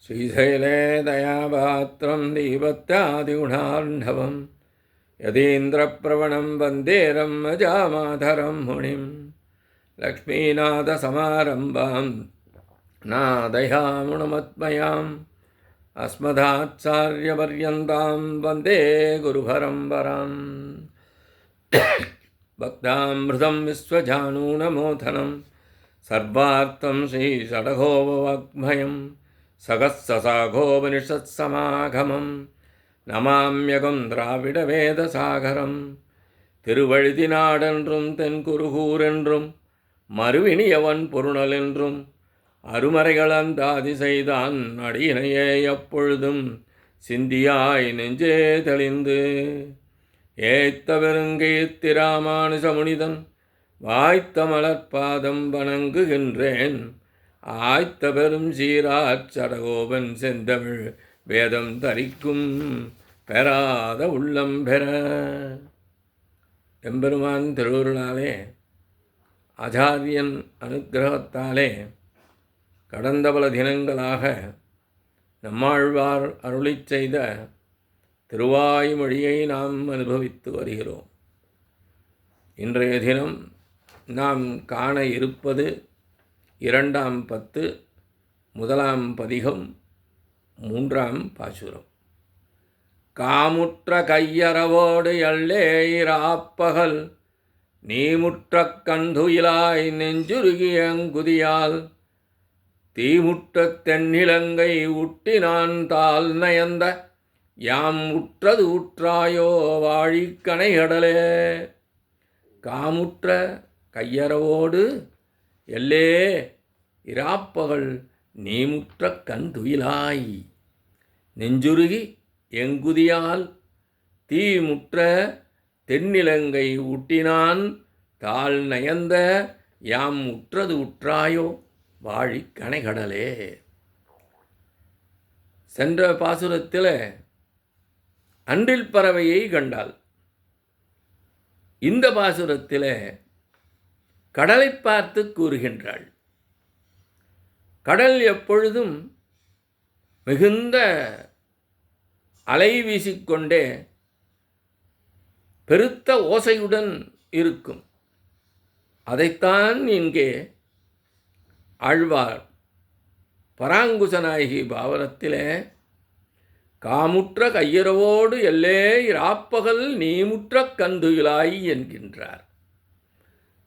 श्रीशैले दयापात्रं दीपत्यादिगुणार्णवं यतीन्द्रप्रवणं वन्दे रम्यजामाधरं मुनिं लक्ष्मीनाथसमारम्भां नादयामुणमत्मयाम् अस्मदाचार्यपर्यन्तां वन्दे गुरुपरम्पराम् भक्तामृतं विश्वजानूनमोथनं सर्वार्थं श्रीषडगोपवाङ्मयं சகஸ்ஸசாகோபனிஷத்சமாகமம் நமாம்யகம் திராவிடவேதசாகரம். திருவழுதினாடென்றும் தென்குருகூரென்றும் மறுவினியவன் பொருணலென்றும் அருமறைகளந்தாதி செய்தான் அடியினையே எப்பொழுதும் சிந்தியாய் நெஞ்சே தெளிந்து ஏத்த பெருங்கீர்த்திராமானுஜமுனிதன் வாய்த்த மலர்பாதம் வணங்குகின்றேன். ஆய்த்த பெரும் சீராச் சடகோபன் செந்தமிழ் வேதம் தரிக்கும் பெறாத உள்ளம் பெற. எம்பெருமான் திருவருளாலே ஆச்சாரியன் அனுக்கிரகத்தாலே கடந்த பல தினங்களாக நம்மாழ்வார் அருளிச் செய்த திருவாய்மொழியை நாம் அனுபவித்து வருகிறோம். இன்றைய தினம் நாம் காண இருப்பது 2ஆம் பத்து 1ஆம் பதிகம் 3ஆம் பாசுரம். காமுற்ற கையறவோடு எல்லேயிராப்பகல் நீமுற்ற கந்துயிலாய் நெஞ்சுருகியங்குதியால் தீமுற்ற தென்னிலங்கை உட்டினான் தால் நயந்த யாம் உற்றது உற்றாயோ வாழிக்கணைகடலே. காமுற்ற கையறவோடு எல்லே இராப்பகல் நீமுற்ற கந்துயிலாய் நெஞ்சுருகி எங்குதியால் தீமுற்ற தென்னிலங்கை ஊட்டினான் தாள் நயந்த யாம் உற்றது உற்றாயோ வாழி கணைகடலே. சென்ற பாசுரத்தில் அன்றில் பறவையை கண்டாள். இந்த பாசுரத்தில் கடலை பார்த்து கூறுகின்றாள். கடல் எப்பொழுதும் மிகுந்த அலை வீசிக்கொண்டே பெருத்த ஓசையுடன் இருக்கும். அதைத்தான் இங்கே ஆழ்வார் பராங்குசநாயகி பாவனத்திலே காமுற்ற கையறவோடு எல்லே இராப்பகல் நீமுற்ற கந்துயிலாய் என்கின்றார்.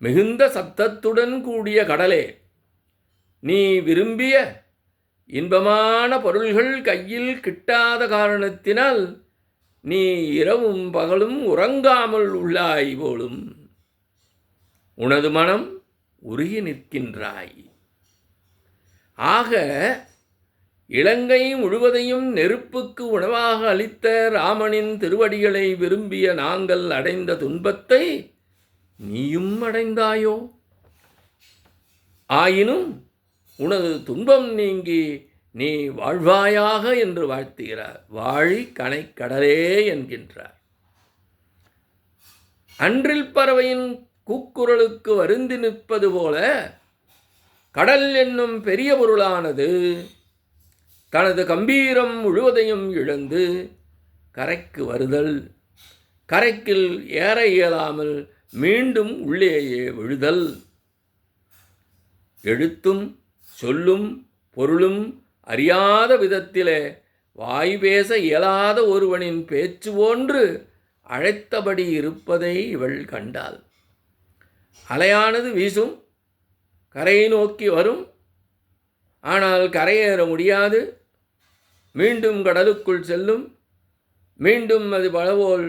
மிகுந்த சத்தத்துடன் கூடிய கடலே, நீ விரும்பிய இன்பமான பொருள்கள் கையில் கிட்டாத காரணத்தினால் நீ இரவும் பகலும் உறங்காமல் உள்ளாய் போலும். உனது மனம் உருகி நிற்கின்றாய். ஆக இலங்கை முழுவதையும் நெருப்புக்கு உணவாக அளித்த ராமனின் திருவடிகளை விரும்பிய நாங்கள் அடைந்த துன்பத்தை நீயும் அடைந்தாயோ? ஆயினும் உனது துன்பம் நீங்கி நீ வாழ்வாயாக என்று வாழ்த்துகிறார். வாழி கணைக்கடலே என்கின்றார். அன்றில் பறவையின் கூக்குரலுக்கு வருந்தி நிற்பது போல கடல் என்னும் பெரிய பொருளானது தனது கம்பீரம் முழுவதையும் இழந்து கரைக்கு வருதல், கரைக்கில் ஏற இயலாமல் மீண்டும் உள்ளேயே விழுதல், எழுத்தும் சொல்லும் பொருளும் அறியாத விதத்திலே வாய் பேச இயலாத ஒருவனின் பேச்சு போன்று அழைத்தபடி இருப்பதை இவள் கண்டாள். அலையானது வீசும், கரையை நோக்கி வரும், ஆனால் கரையேற முடியாது. மீண்டும் கடலுக்குள் செல்லும், மீண்டும் அது பலவோல்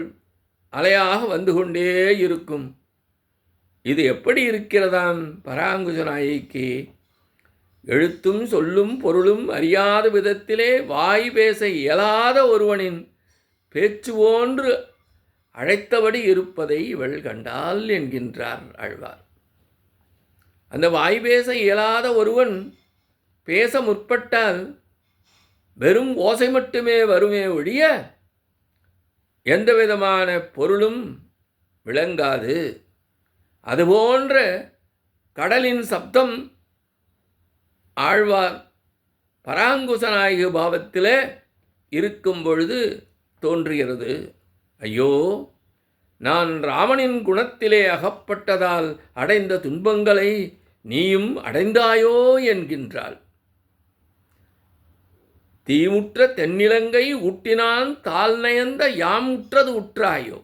அலையாக வந்து கொண்டே இருக்கும். இது எப்படி இருக்கிறதாம் பராங்குசநாயகிக்கு? எழுத்தும் சொல்லும் பொருளும் அறியாத விதத்திலே வாய் பேச இயலாத ஒருவனின் பேச்சு போன்று அழைத்தபடி இருப்பதை இவள் கண்டாள் என்கின்றார் ஆழ்வார். அந்த வாய் பேச இயலாத ஒருவன் பேச முற்பட்டால் வெறும் ஓசை மட்டுமே வருமே ஒழிய எந்த விதமான பொருளும் விளங்காது. அதுபோன்ற கடலின் சப்தம் ஆழ்வார் பராங்குச பாவத்தில் இருக்கும் பொழுது தோன்றுகிறது. ஐயோ, நான் ராமனின் குணத்திலே அகப்பட்டதால் அடைந்த துன்பங்களை நீயும் அடைந்தாயோ என்கின்றாள். தீமுற்ற தென்னிலங்கை ஊட்டினான் தாள் நயந்த யாமுற்றது உற்றாயோ.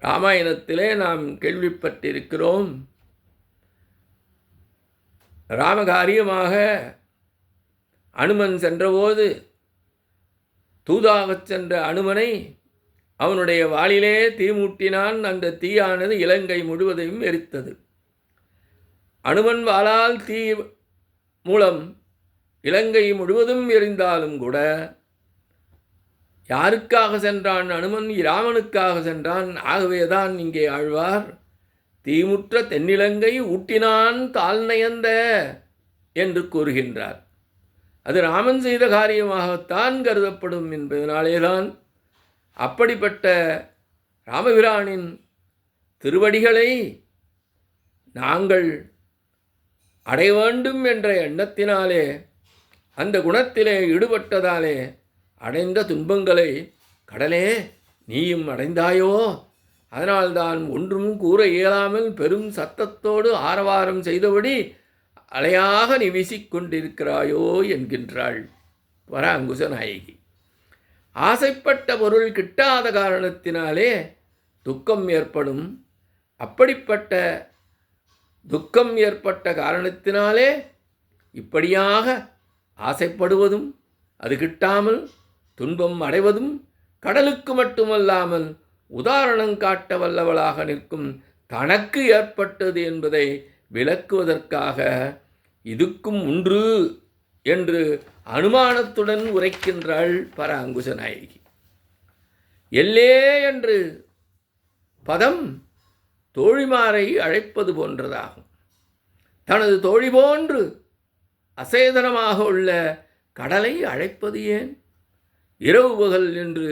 ராமாயணத்திலே நாம் கேள்விப்பட்டிருக்கிறோம். ராமகாரியமாக அனுமன் சென்றபோது தூதாகச் சென்ற அனுமனை அவனுடைய வாளிலே தீ மூட்டினான். அந்த தீயானது இலங்கை முழுவதையும் எரித்தது. அனுமன் வாளால் தீ மூலம் இலங்கை முழுவதும் எரிந்தாலும் கூட யாருக்காக சென்றான் அனுமன்? ராமனுக்காக சென்றான். ஆகவேதான் இங்கே ஆழ்வார் தீமுற்ற தென்னிலங்கை ஊட்டினான் தாள் நயந்த என்று கூறுகின்றார். அது ராமன் செய்த காரியமாகத்தான் கருதப்படும் என்பதனாலேதான் அப்படிப்பட்ட ராமபிரானின் திருவடிகளை நாங்கள் அடைய வேண்டும் என்ற எண்ணத்தினாலே, அந்த குணத்திலே ஈடுபட்டதாலே அடைந்த துன்பங்களை கடலே நீயும் அடைந்தாயோ. அதனால்தான் ஒன்றும் கூற இயலாமல் பெரும் சத்தத்தோடு ஆரவாரம் செய்தபடி அலையாக நீ வீசிக்கொண்டிருக்கிறாயோ என்கின்றாள் பராங்குச நாயகி. ஆசைப்பட்ட பொருள் கிட்டாத காரணத்தினாலே துக்கம் ஏற்படும். அப்படிப்பட்ட துக்கம் ஏற்பட்ட காரணத்தினாலே இப்படியாக ஆசைப்படுவதும் அது கிட்டாமல் துன்பம் அடைவதும் கடலுக்கு மட்டுமல்லாமல் உதாரணம் காட்ட வல்லவளாக நிற்கும் தனக்கு ஏற்பட்டது என்பதை விளக்குவதற்காக இதுக்கும் உண்டு என்று அனுமானத்துடன் உரைக்கின்றாள் பராங்குச நாயகி. எல்லே என்று பதம் தோழிமாரை அழைப்பது போன்றதாகும். தனது தோழி போன்று அசேதனமாக உள்ள கடலை அழைப்பது ஏன்? இரவு பகல் என்று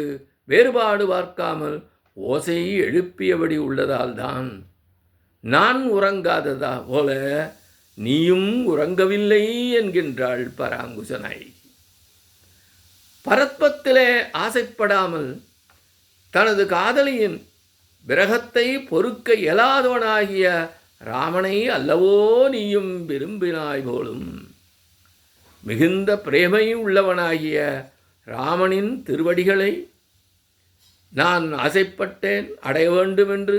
வேறுபாடு பார்க்காமல் ஓசையை எழுப்பியபடி உள்ளதால்தான். நான் உறங்காததா போல நீயும் உறங்கவில்லை என்கின்றாள் பராங்குச நாயகி. பரத்பத்திலே ஆசைப்படாமல் தனது காதலியின் விரகத்தை பொறுக்க இயலாதவனாகிய ராமனை அல்லவோ நீயும் விரும்பினாய் போலும். மிகுந்த பிரேமை உள்ளவனாகிய ராமனின் திருவடிகளை நான் ஆசைப்பட்டேன் அடைய வேண்டுமென்று.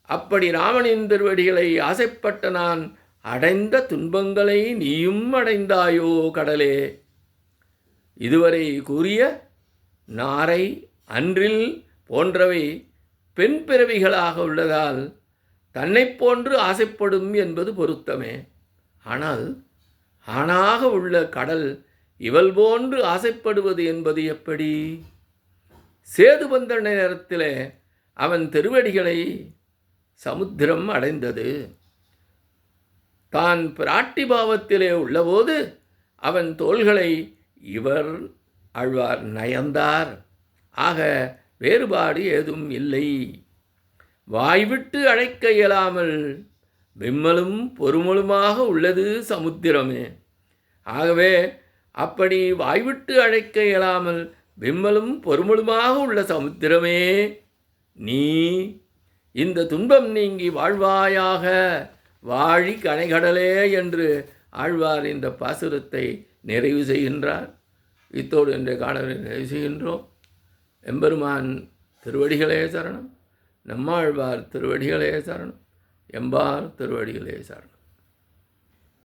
அப்படி ராமனின் திருவடிகளை ஆசைப்பட்ட நான் அடைந்த துன்பங்களை நீயும் அடைந்தாயோ கடலே. இதுவரை கூறிய நாரை அன்றில் போன்றவை பெண் பிறவிகளாக உள்ளதால் தன்னை போன்று ஆசைப்படும் என்பது பொருத்தமே. ஆனால் ஆணாக உள்ள கடல் இவள் போன்று ஆசைப்படுவது என்பது எப்படி? சேது வந்த நேரத்தில் அவன் திருவடிகளை சமுத்திரம் அடைந்தது. தான் பிராட்டி பாவத்திலே உள்ளபோது அவன் தோள்களை இவர் ஆழ்வார் நயந்தார். ஆக வேறுபாடு ஏதும் இல்லை. வாய்விட்டு அழைக்க இயலாமல் விம்மலும் பொறுமலுமாக உள்ளது சமுத்திரமே. ஆகவே அப்படி வாய்விட்டு அழைக்க இயலாமல் விம்மலும் பொறுமலுமாக உள்ள சமுத்திரமே, நீ இந்த துன்பம் நீங்கி வாழ்வாயாக, வாழி கனைகடலே என்று ஆழ்வார் இந்த பாசுரத்தை நிறைவு செய்கின்றார். இத்தோடு இன்றைய காணொளி நிறைவு செய்கின்றோம். எம்பெருமான் திருவடிகளே சரணம். நம்மாழ்வார் திருவடிகளே சரணம். எம்பார் திருவடிகளே சரணம்.